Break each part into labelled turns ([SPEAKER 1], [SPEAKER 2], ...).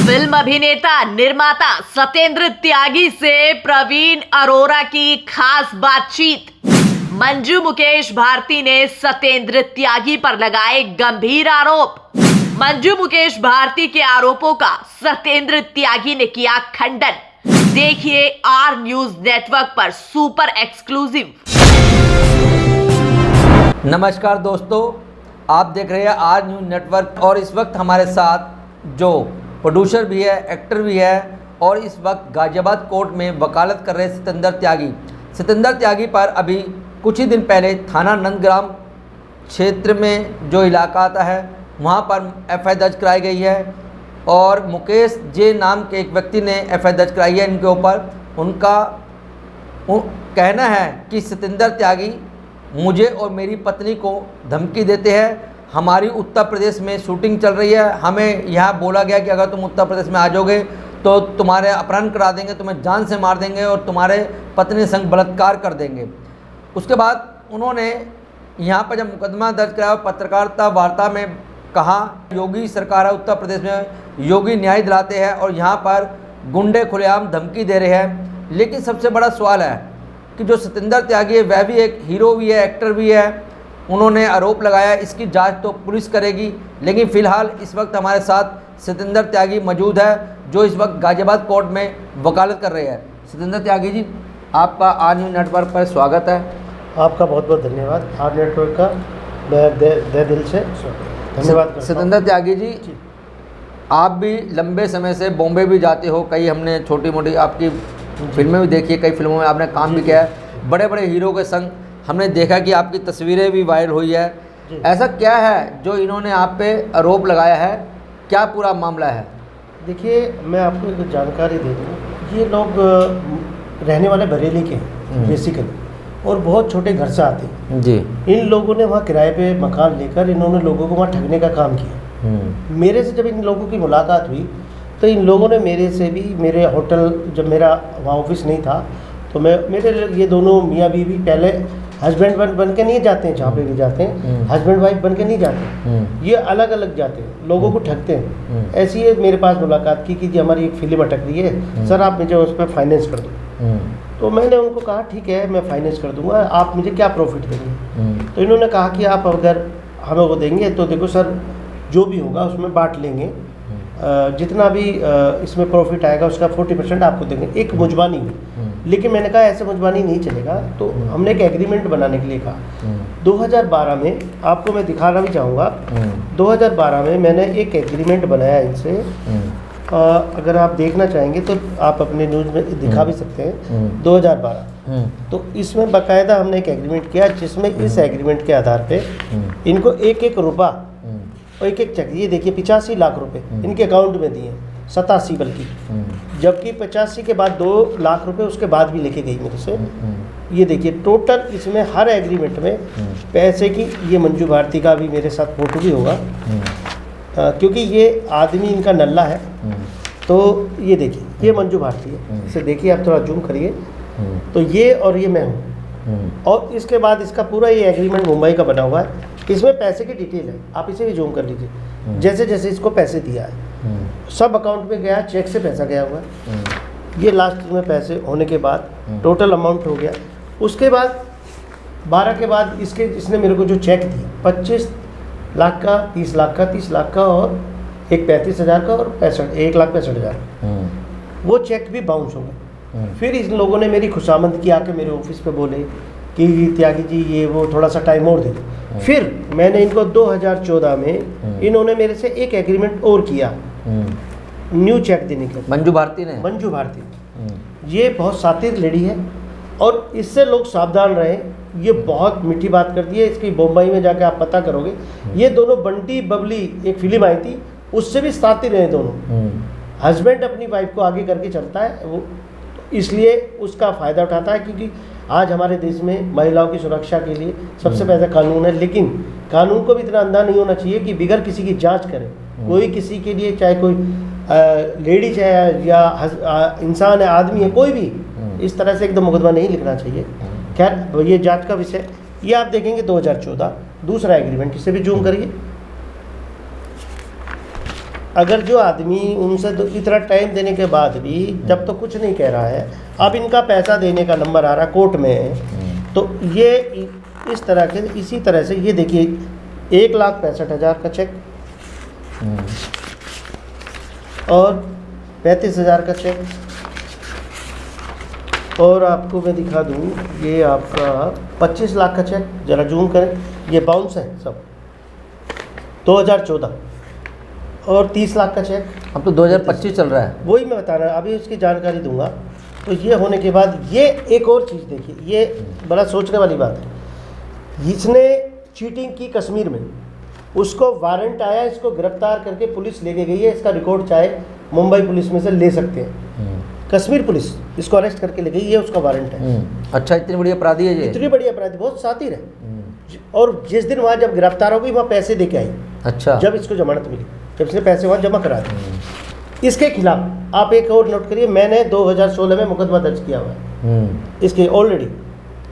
[SPEAKER 1] Film अभिनेता निर्माता सत्येंद्र त्यागी से प्रवीण अरोरा की खास बातचीत। मंजू मुकेश भारती ने सत्येंद्र त्यागी पर लगाए गंभीर आरोप। मंजू मुकेश भारती के आरोपों का सत्येंद्र त्यागी ने किया खंडन। देखिए आर न्यूज नेटवर्क पर सुपर एक्सक्लूसिव।
[SPEAKER 2] नमस्कार दोस्तों, आप देख रहे हैं आर न्यूज नेटवर्क और इस वक्त हमारे साथ जो प्रोड्यूसर भी है, एक्टर भी है और इस वक्त गाजियाबाद कोर्ट में वकालत कर रहे सत्येंद्र त्यागी पर अभी कुछ ही दिन पहले थाना नंदग्राम क्षेत्र में जो इलाका आता है वहाँ पर एफआईआर दर्ज कराई गई है और मुकेश जे नाम के एक व्यक्ति ने एफआईआर दर्ज कराई है इनके ऊपर। उनका कहना है कि सत्येंद्र त्यागी मुझे और मेरी पत्नी को धमकी देते हैं। हमारी उत्तर प्रदेश में शूटिंग चल रही है, हमें यहाँ बोला गया कि अगर तुम उत्तर प्रदेश में आ जाओगे तो तुम्हारे अपहरण करा देंगे, तुम्हें जान से मार देंगे और तुम्हारे पत्नी संग बलात्कार कर देंगे। उसके बाद उन्होंने यहाँ पर जब मुकदमा दर्ज कराया पत्रकारिता वार्ता में कहा योगी सरकार है उत्तर प्रदेश में, योगी न्याय दिलाते हैं और यहाँ पर गुंडे खुलेआम धमकी दे रहे हैं। लेकिन सबसे बड़ा सवाल है कि जो सत्येंद्र त्यागी है वह भी एक हीरो भी है, एक्टर भी है। उन्होंने आरोप लगाया, इसकी जांच तो पुलिस करेगी। लेकिन फ़िलहाल इस वक्त हमारे साथ सत्येंद्र त्यागी मौजूद है जो इस वक्त गाजियाबाद कोर्ट में वकालत कर रहे हैं। सत्येंद्र त्यागी जी, आपका आर न्यूज नेटवर्क पर स्वागत है।
[SPEAKER 3] आपका बहुत बहुत धन्यवाद। आर नेटवर्क का मैं दिल से धन्यवाद।
[SPEAKER 2] सत्येंद्र त्यागी जी, आप भी लंबे समय से बॉम्बे भी जाते हो, कई हमने छोटी मोटी आपकी फिल्में भी देखी है, कई फिल्मों में आपने काम भी किया है, बड़े बड़े हीरो के संग हमने देखा कि आपकी तस्वीरें भी वायरल हुई है। ऐसा क्या है जो इन्होंने आप पे आरोप लगाया है, क्या पूरा मामला है?
[SPEAKER 3] देखिए, मैं आपको एक जानकारी दे दूँ। ये लोग रहने वाले बरेली के हैं बेसिकली और बहुत छोटे घर से आते हैं
[SPEAKER 2] जी।
[SPEAKER 3] इन लोगों ने वहाँ किराए पे मकान लेकर इन्होंने लोगों को वहाँ ठगने का काम किया। मेरे से जब इन लोगों की मुलाकात हुई तो इन लोगों ने मेरे से भी, मेरे होटल जब मेरा वहाँ ऑफिस नहीं था तो मेरे ये दोनों मियाँ बीवी पहले हस्बैंड बन के नहीं जाते हैं, जहाँ पे भी जाते हैं हस्बैंड वाइफ बन के नहीं जाते, ये अलग अलग जाते हैं, लोगों को ठगते हैं। ऐसी है मेरे पास मुलाकात की कि जी हमारी एक फिल्म अटक रही है, सर आप मुझे उस पर फाइनेंस कर दो। तो मैंने उनको कहा ठीक है मैं फाइनेंस कर दूंगा, आप मुझे क्या प्रॉफिट देंगे? तो इन्होंने कहा कि आप अगर हमें वो देंगे तो देखो सर जो भी होगा उसमें बांट लेंगे, जितना भी इसमें प्रॉफिट आएगा उसका 40% आपको देंगे। एक मुजबानी हुई। लेकिन मैंने कहा ऐसे मुजबानी नहीं चलेगा, तो हमने एक एग्रीमेंट बनाने के लिए कहा। 2012 में आपको मैं दिखाना भी चाहूँगा, 2012 में मैंने एक एग्रीमेंट बनाया इनसे। अगर आप देखना चाहेंगे तो आप अपने न्यूज़ में दिखा भी सकते हैं। 2012 तो इसमें बाकायदा हमने एक एग्रीमेंट किया जिसमें इस एग्रीमेंट के आधार पे इनको एक रुपया और एक चेक, ये देखिए 85 लाख रुपए इनके अकाउंट में दिए, 87 बल्कि, जबकि 85 के बाद 2 लाख रुपए उसके बाद भी लेके गई मेरे से। ये देखिए टोटल इसमें हर एग्रीमेंट में पैसे की, ये मंजू भारती का भी मेरे साथ फोटो भी होगा क्योंकि ये आदमी इनका नल्ला है। तो ये देखिए ये मंजू भारती है, इसे देखिए आप थोड़ा जूम करिए, तो ये और ये मैं हूँ। और इसके बाद इसका पूरा ये एग्रीमेंट मुंबई का बना हुआ है, इसमें पैसे की डिटेल है, आप इसे भी जूम कर लीजिए। जैसे जैसे इसको पैसे दिया है सब अकाउंट में गया, चेक से पैसा गया हुआ है। ये लास्ट में पैसे होने के बाद टोटल अमाउंट हो गया। उसके बाद 12 के बाद इसने मेरे को जो चेक दिया 25 लाख का, 30 लाख का, 30 लाख का और एक 35,000 का और 1,65,000, वो चेक भी बाउंस हो गए। फिर इन लोगों ने मेरी खुशामद की, आके मेरे ऑफिस पे बोले कि त्यागी जी ये वो थोड़ा सा टाइम और दे दो। फिर मैंने इनको 2014 में इन्होंने मेरे से एक एग्रीमेंट और किया न्यू चेक देने के।
[SPEAKER 2] मंजू भारती ने? मंजू
[SPEAKER 3] भारती। ये बहुत सातिर लेडी है और इससे लोग सावधान रहे। ये बहुत मीठी बात करती है, इसकी मुंबई में जाके आप पता करोगे। ये दोनों बंटी बबली एक फिल्म आई थी, उससे भी सातिर रहे दोनों। हस्बैंड अपनी वाइफ को आगे करके चलता है, वो इसलिए उसका फ़ायदा उठाता है क्योंकि आज हमारे देश में महिलाओं की सुरक्षा के लिए सबसे पहले कानून है। लेकिन कानून को भी इतना अंधा नहीं होना चाहिए कि बिगैर किसी की जांच करे कोई किसी के लिए, चाहे कोई लेडीज है या इंसान है, आदमी है, कोई भी इस तरह से एकदम मुकदमा नहीं लिखना चाहिए। खैर ये जांच का विषय। ये आप देखेंगे 2014 दूसरा एग्रीमेंट, इसे भी जूम करिए। अगर जो आदमी उनसे इतना टाइम देने के बाद भी जब तो कुछ नहीं कह रहा है, अब इनका पैसा देने का नंबर आ रहा कोर्ट में, तो ये इस तरह के इसी तरह से ये देखिए 1,65,000 का चेक और 35,000 का चेक, और आपको मैं दिखा दूँ ये आपका 25 लाख का चेक, ज़रा जूम करें, ये बाउंस है सब 2014, और 30 लाख का चेक।
[SPEAKER 2] अब तो 2025 चल रहा है।
[SPEAKER 3] वही मैं बता रहा हूँ, अभी उसकी जानकारी दूंगा। तो ये होने के बाद ये एक और चीज़ देखिए, ये बड़ा सोचने वाली बात है। इसने चीटिंग की कश्मीर में, उसको वारंट आया, इसको गिरफ्तार करके पुलिस लेके गई है। इसका रिकॉर्ड चाहे मुंबई पुलिस में से ले सकते हैं, कश्मीर पुलिस इसको अरेस्ट करके ले गई, ये उसका वारंट है।
[SPEAKER 2] अच्छा, इतनी बड़ी अपराधी है ये?
[SPEAKER 3] इतनी बड़ी अपराधी, बहुत शातिर है। और जिस दिन वहाँ जब गिरफ्तार हो गई, वहाँ पैसे दे के आई। अच्छा, जब इसको जमानत मिली, जब इसने पैसे वहाँ जमा करा दिए। इसके खिलाफ आप एक और नोट करिए, मैंने 2016 में मुकदमा दर्ज किया हुआ है इसके ऑलरेडी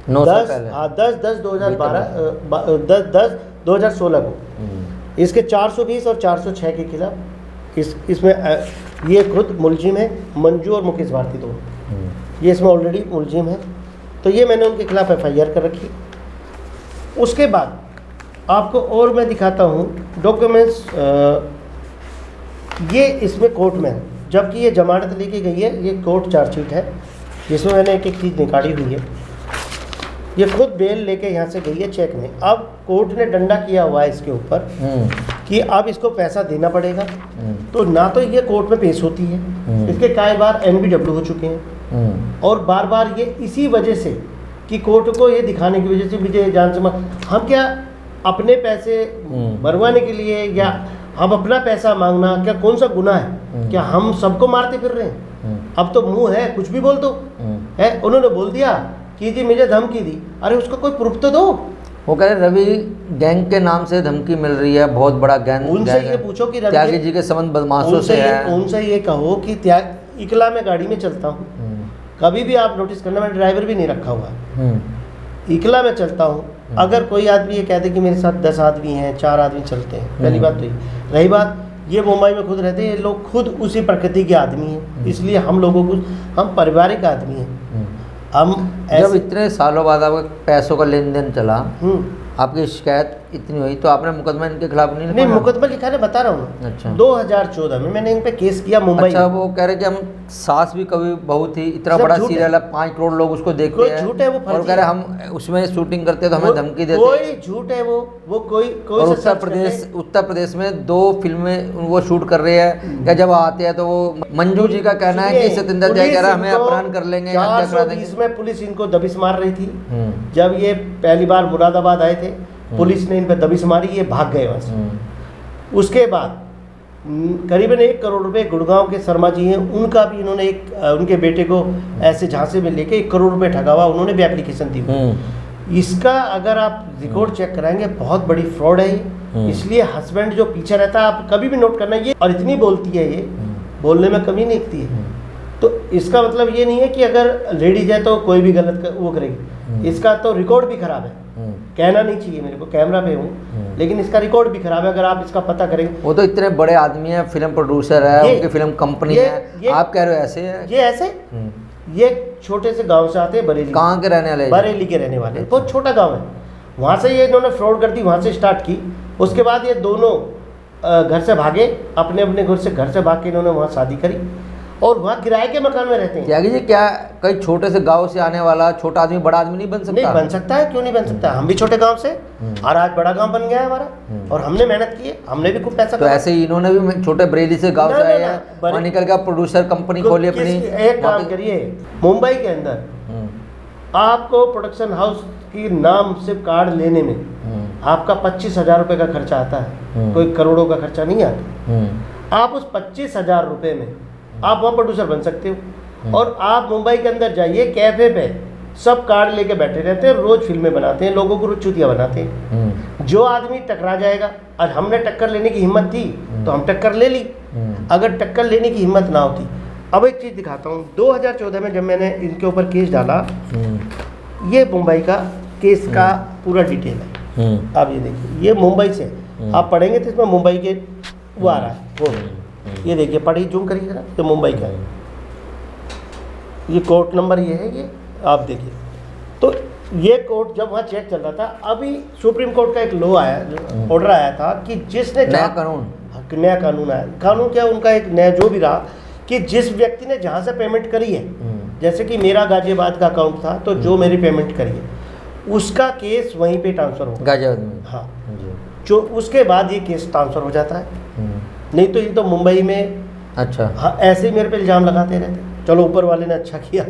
[SPEAKER 3] 10/10/2016 को। इसके 420 और 406 के खिलाफ इसमें ये खुद मुलजिम है, मंजू और मुकेश भारती दोनों, ये इसमें ऑलरेडी मुलजिम है। तो ये मैंने उनके खिलाफ FIR कर रखी। उसके बाद आपको और मैं दिखाता हूँ डॉक्यूमेंट्स, ये इसमें कोर्ट में है, जबकि ये जमानत लेके गई है। ये कोर्ट चार्जशीट है जिसमें मैंने एक एक चीज़ निकाली हुई है। ये खुद बेल लेके यहाँ से गई है चेक में। अब कोर्ट ने डंडा किया हुआ है इसके ऊपर कि अब इसको पैसा देना पड़ेगा। तो ना तो ये कोर्ट में पेश होती है, इसके कई बार NBW हो चुके हैं, और बार बार ये इसी वजह से कि कोर्ट को ये दिखाने की वजह से मुझे जान से हम क्या अपने पैसे भरवाने के लिए या हम अपना पैसा मांगना क्या कौन सा गुनाह है? क्या हम सबको मारते फिर रहे हैं? अब तो मुंह है, कुछ भी बोल दो है। उन्होंने बोल दिया कि जी मुझे धमकी दी, अरे उसका कोई प्रूफ तो दो।
[SPEAKER 2] वो कह रहे रवि गैंग के नाम से धमकी मिल रही है, बहुत बड़ा गैंग।
[SPEAKER 3] उनसे ये पूछो कि
[SPEAKER 2] त्यागी जी के संबंध बदमाशों से है।
[SPEAKER 3] उनसे ये कहो कि इकला में गाड़ी में चलता हूँ, कभी भी आप नोटिस करना, मैंने ड्राइवर भी नहीं रखा हुआ है, इकला में चलता हूँ। अगर कोई आदमी ये कहते कि मेरे साथ 10 आदमी हैं, 4 आदमी चलते हैं, पहली बात तो ये। रही बात, ये मुंबई में खुद रहते हैं, ये लोग खुद उसी प्रकृति के आदमी हैं, इसलिए हम लोगों को, हम पारिवारिक आदमी हैं। हम
[SPEAKER 2] जब इतने सालों बाद आपका पैसों का लेन देन चला, आपकी शिकायत इतनी हुई, तो आपने मुकदमा इनके खिलाफ नहीं
[SPEAKER 3] मुकदमा लिखा है, बता रहा हूँ।
[SPEAKER 2] अच्छा,
[SPEAKER 3] 2014 में मैंने इन पे केस किया मुंबई।
[SPEAKER 2] अच्छा, वो कह रहे कि हम सास भी कभी बहू थी, इतना बड़ा सीरियल है, 5 करोड़ लोग उसको देखते हैं,
[SPEAKER 3] झूठ है वो,
[SPEAKER 2] और कह रहे हम उसमें शूटिंग करते तो हमें धमकी देते।
[SPEAKER 3] कोई झूठ है वो कोई
[SPEAKER 2] और उत्तर प्रदेश में 2 फिल्में वो शूट कर रहे हैं, या जब आते हैं तो वो मंजू जी का कहना है कि सत्येंद्र जय कह रहा है हमें अपहरण कर लेंगे, हत्या करा देंगे।
[SPEAKER 3] इसमें पुलिस इनको दबिश मार रही थी। जब ये पहली बार मुरादाबाद आए थे, पुलिस ने इन पर दबिश मारी, ये भाग गए वहाँ से। उसके बाद करीबन 1 करोड़ रुपए गुड़गांव के शर्मा जी हैं, उनका भी इन्होंने उनके बेटे को ऐसे झांसे में लेके 1 करोड़ रुपए ठगा हुआ, उन्होंने भी एप्लीकेशन दी। इसका अगर आप रिकॉर्ड चेक कराएंगे, बहुत बड़ी फ्रॉड है ये। इसलिए हस्बैंड जो पीछे रहता है, आप कभी भी नोट करना, ये और इतनी बोलती है, ये बोलने में कमी नहीं दिखती है। तो इसका मतलब ये नहीं है कि अगर लेडीज है तो कोई भी गलत वो करेगी। इसका तो रिकॉर्ड भी खराब है, कहना नहीं चाहिए मेरे को, कैमरा पे हूँ, लेकिन इसका रिकॉर्ड भी खराब है। अगर आप इसका पता करेंगे, वो
[SPEAKER 2] तो इतने बड़े आदमी है, फिल्म प्रोड्यूसर है, उनकी फिल्म कंपनी है, आप कह रहे हो ऐसे है?
[SPEAKER 3] ये ऐसे, ये छोटे से गांव से आते हैं, बरेली।
[SPEAKER 2] कहाँ के रहने वाले?
[SPEAKER 3] बरेली के रहने वाले, बहुत छोटा गांव है। वहाँ से ये इन्होंने फ्रॉड कर दी, वहाँ से स्टार्ट की। उसके बाद ये दोनों घर से भागे, अपने अपने घर से भाग के इन्होंने वहाँ शादी करी, और वहाँ किराए के मकान में रहते हैं।
[SPEAKER 2] त्यागी जी, क्या कई छोटे से गांव से आने वाला छोटा आदमी बड़ा आदमी नहीं बन सकता?
[SPEAKER 3] नहीं बन सकता है, क्यों नहीं बन सकता? हम भी छोटे गांव से, और आज बड़ा गांव बन गया है हमारा, और हमने मेहनत की है, हमने भी खूब पैसा।
[SPEAKER 2] तो ऐसे ही इन्होंने भी छोटे बरेली से गांव से आए हैं, वहाँ निकल के प्रोड्यूसर कंपनी खोली अपनी।
[SPEAKER 3] एक काम करिए, मुंबई के अंदर आपको प्रोडक्शन हाउस की नाम से कार्ड लेने में आपका 25,000 रुपये का खर्चा आता है, कोई करोड़ों का खर्चा नहीं आता। आप उस 25,000 रुपये में आप वहाँ प्रोड्यूसर बन सकते हो। और आप मुंबई के अंदर जाइए, कैफे पे सब कार्ड लेके बैठे रहते हैं, रोज फिल्में बनाते हैं, लोगों को चूतिया बनाते हैं। जो आदमी टकरा जाएगा, और हमने टक्कर लेने की हिम्मत थी तो हम टक्कर ले ली, अगर टक्कर लेने की हिम्मत ना होती। अब एक चीज़ दिखाता हूँ, 2014 में जब मैंने इनके ऊपर केस डाला, ये मुंबई का केस का पूरा डिटेल है। आप ये देखिए, ये मुंबई से आप पढ़ेंगे तो इसमें मुंबई के वो आ रहा है, वो ये देखिए, पढ़ी जूम करिए ना, ये मुंबई का है, ये कोर्ट नंबर ये है, ये आप देखिए। तो ये कोर्ट जब वहाँ चेक चल रहा था, अभी सुप्रीम कोर्ट का एक लॉ आया, ऑर्डर आया था कि जिसने
[SPEAKER 2] नया कानून,
[SPEAKER 3] नया कानून आया, कानून क्या उनका एक नया जो भी रहा, कि जिस व्यक्ति ने जहाँ से पेमेंट करी है, जैसे कि मेरा गाजियाबाद का अकाउंट था, तो जो मेरी पेमेंट करी है उसका केस वहीं पे ट्रांसफ़र होगा
[SPEAKER 2] गाजियाबाद में।
[SPEAKER 3] हाँ
[SPEAKER 2] जी।
[SPEAKER 3] जो उसके बाद ये केस ट्रांसफ़र हो जाता है, नहीं तो ये तो मुंबई में
[SPEAKER 2] अच्छा।
[SPEAKER 3] हाँ ऐसे ही मेरे पे इल्ज़ाम लगाते रहते। चलो ऊपर वाले ने अच्छा किया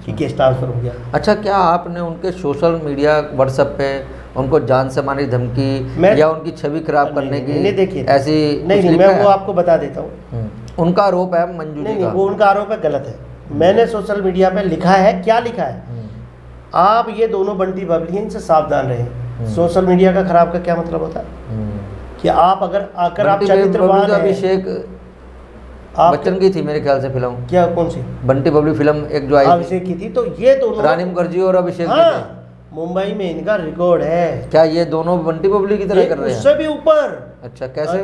[SPEAKER 3] कि केस ट्रांसफ़र हो गया।
[SPEAKER 2] अच्छा, क्या आपने उनके सोशल मीडिया व्हाट्सएप पे उनको जान से मारने की धमकी
[SPEAKER 3] मैं-
[SPEAKER 2] या उनकी छवि खराब करने की
[SPEAKER 3] नहीं देखिए,
[SPEAKER 2] ऐसी
[SPEAKER 3] नहीं
[SPEAKER 2] कुछ
[SPEAKER 3] नहीं
[SPEAKER 2] लिखा
[SPEAKER 3] मैं वो
[SPEAKER 2] है?
[SPEAKER 3] आपको बता देता हूँ।
[SPEAKER 2] उनका आरोप है मंजू
[SPEAKER 3] नहीं
[SPEAKER 2] जी
[SPEAKER 3] नहीं
[SPEAKER 2] का।
[SPEAKER 3] वो उनका आरोप है, गलत है। मैंने सोशल मीडिया पे लिखा है, क्या लिखा है, आप ये दोनों बंटी बबली इनसे सावधान रहें। सोशल मीडिया का खराब का क्या मतलब होता है कि आप अगर आकर आप
[SPEAKER 2] बंटी
[SPEAKER 3] चरित्रवान
[SPEAKER 2] बबली तो
[SPEAKER 3] हैं,
[SPEAKER 2] अभिषेक
[SPEAKER 3] आप
[SPEAKER 2] बच्चन की थी मेरे ख्याल से फिल्म,
[SPEAKER 3] क्या कौन सी
[SPEAKER 2] बंटी बबली फिल्म एक जो आई थी,
[SPEAKER 3] अभिषेक की थी, तो ये दोनों
[SPEAKER 2] रानी मुखर्जी और अभिषेक जी थे।
[SPEAKER 3] हाँ मुंबई में इनका रिकॉर्ड है।
[SPEAKER 2] क्या ये दोनों बंटी बबली की तरह कर रहे हैं?
[SPEAKER 3] उससे भी ऊपर।
[SPEAKER 2] अच्छा, कैसे?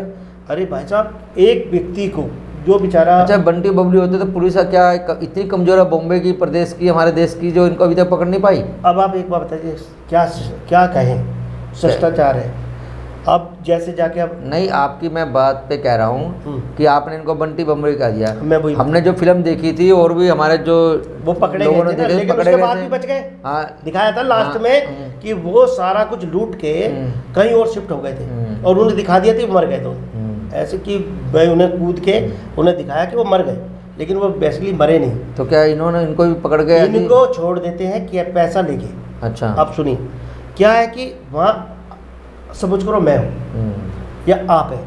[SPEAKER 3] अरे भाई साहब, एक व्यक्ति को जो बेचारा,
[SPEAKER 2] अच्छा, बंटी बबली होते तो पुलिस का क्या इतनी कमजोर है बॉम्बे की, प्रदेश की, हमारे देश की, जो इनको अभी तक पकड़ नहीं पाई?
[SPEAKER 3] अब आप एक बात बताइए, क्या क्या कहें, शिष्टाचार है। अब जैसे जाके अब
[SPEAKER 2] नहीं, आपकी मैं बात पे कह रहा हूँ कि आपने इनको बंटी बबली कह दिया।
[SPEAKER 3] मैं वही
[SPEAKER 2] हमने जो फिल्म देखी थी और भी हमारे जो
[SPEAKER 3] वो पकड़े
[SPEAKER 2] लोगों
[SPEAKER 3] गए
[SPEAKER 2] ने
[SPEAKER 3] थे ना,
[SPEAKER 2] देखे,
[SPEAKER 3] लेकिन
[SPEAKER 2] पकड़े
[SPEAKER 3] उसके
[SPEAKER 2] गए
[SPEAKER 3] बाद
[SPEAKER 2] थे।
[SPEAKER 3] भी बच गए।
[SPEAKER 2] हाँ,
[SPEAKER 3] दिखाया था लास्ट
[SPEAKER 2] हाँ,
[SPEAKER 3] में कि वो सारा कुछ लूट के कहीं और शिफ्ट हो गए थे और उन्हें दिखा दिया था मर गए। तो ऐसे कि भाई उन्हें कूद के उन्हें दिखाया कि वो मर गए, लेकिन वो बेसिकली मरे नहीं।
[SPEAKER 2] तो क्या इन्होंने इनको भी पकड़ गए?
[SPEAKER 3] इनको छोड़ देते हैं कि पैसा लेके।
[SPEAKER 2] अच्छा,
[SPEAKER 3] आप सुनिए, क्या है कि वहाँ समझ करो मैं हूँ या आप है,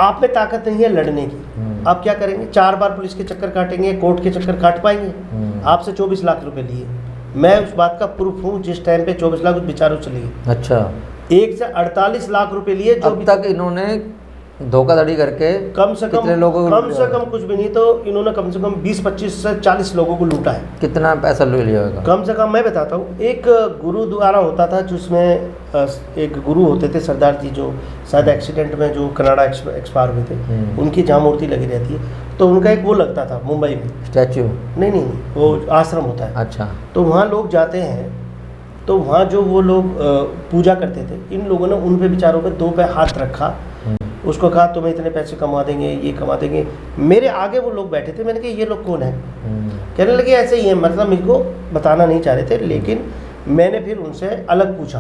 [SPEAKER 3] आप में ताकत नहीं है लड़ने की, आप क्या करेंगे? 4 बार पुलिस के चक्कर काटेंगे, कोर्ट के चक्कर काट पाएंगे? आपसे 24 लाख रुपए लिए, मैं उस बात का प्रूफ हूँ। जिस टाइम पे 24 लाख उस बेचारों से लिए,
[SPEAKER 2] अच्छा,
[SPEAKER 3] 1 से 48 लाख रुपए लिए। जो
[SPEAKER 2] अब तक इन्होंने धोखाधड़ी करके
[SPEAKER 3] कम से
[SPEAKER 2] कितने लोगों को
[SPEAKER 3] कम से कम कुछ भी नहीं तो इन्होंने कम से कम 20-25 से 40 लोगों को लूटा है।
[SPEAKER 2] कितना पैसा ले लिया होगा?
[SPEAKER 3] कम से कम मैं बताता हूँ, एक गुरुद्वारा होता था जिसमें एक गुरु होते थे सरदार जी, जो शायद एक्सीडेंट में जो कनाडा एक्सपायर हुए थे, उनकी जहाँ मूर्ति लगी रहती है, तो उनका एक वो लगता था मुंबई में,
[SPEAKER 2] स्टैचू?
[SPEAKER 3] नहीं वो आश्रम होता है।
[SPEAKER 2] अच्छा,
[SPEAKER 3] तो वहाँ लोग जाते हैं, तो वहाँ जो वो लोग पूजा करते थे, इन लोगों ने उन पे बेचारों पे 2 पे हाथ रखा, उसको कहा तुम्हें इतने पैसे कमा देंगे, ये कमा देंगे। मेरे आगे वो लोग बैठे थे, मैंने कहा ये लोग कौन है? कहने लगे ऐसे ही है, मतलब मेरे को बताना नहीं चाह रहे थे, लेकिन मैंने फिर उनसे अलग पूछा